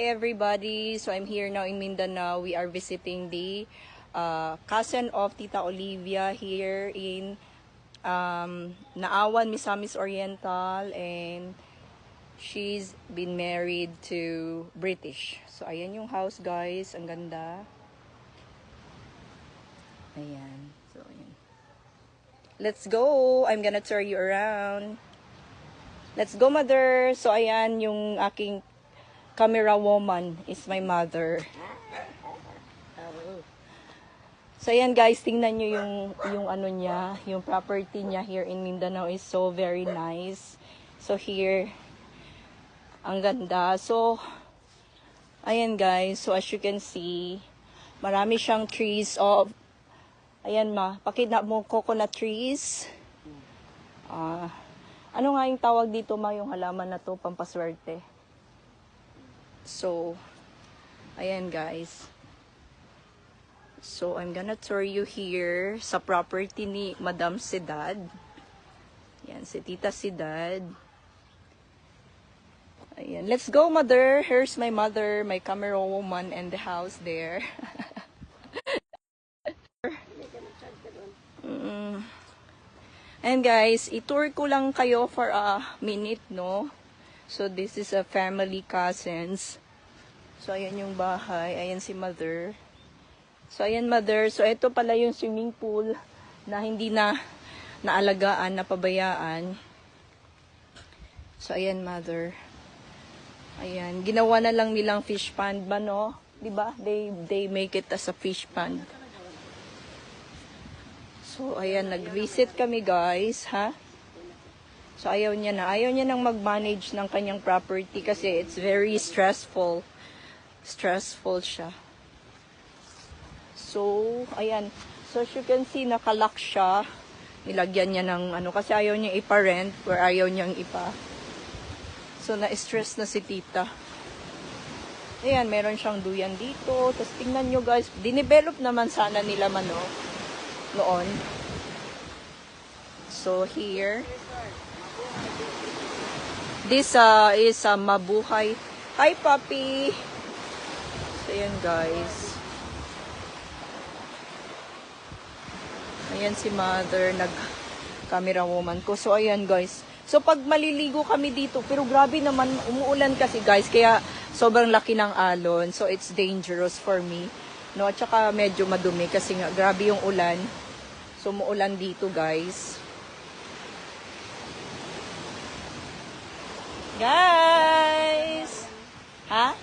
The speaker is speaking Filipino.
Hey everybody, so I'm here now in Mindanao. We are visiting the cousin of Tita Olivia here in Naawan, Misamis Oriental, and she's been married to British. So ayan yung house guys, ang ganda. Ayan, so ayan. Let's go, I'm gonna tour you around. Let's go mother. So ayan yung aking camera woman is my mother. So ayan guys, tingnan nyo yung ano niya, yung property niya here in Mindanao is so very nice. So here, ang ganda. So, ayan guys, so as you can see, marami siyang trees of, ayan pakita mo, coconut trees. Ano nga yung tawag dito yung halaman na to, pampaswerte. So, ayan guys. So, I'm gonna tour you here sa property ni Madam Sidad. Ayan, si Tita Sidad. Ayan, let's go mother. Here's my mother, my camera woman, and the house there. And guys, i-tour ko lang kayo for a minute, no? So, this is a family cousins. So, ayan yung bahay. Ayan si mother. So, ayan mother. So, ito pala yung swimming pool na hindi na naalagaan, napabayaan. So, ayan mother. Ayan. Ginawa na lang nilang fish pond ba, no? Diba? They make it as a fish pond. So, ayan. Nag-visit kami guys, ha? So, ayaw niya na. Ayaw niya nang mag-manage ng kanyang property kasi it's very stressful. Stressful siya. So, ayan. So, as you can see, nakalock siya. Nilagyan niya ng ano, kasi ayaw niya ipa-rent or ayaw niyang ipa. So, na-stress na si tita. Ayan, meron siyang duyan dito. Tapos, tingnan nyo guys, dinevelop naman sana nila noon. So, here. This is Mabuhay. Hi, puppy! So, ayan guys. Ayan si mother, nag-camera woman ko. So, ayan guys. So, pag maliligo kami dito, pero grabe naman, umuulan kasi guys, kaya sobrang laki ng alon. So, it's dangerous for me. No? At saka medyo madumi kasi nga, grabe yung ulan. So, umuulan dito guys. Guys! Ha?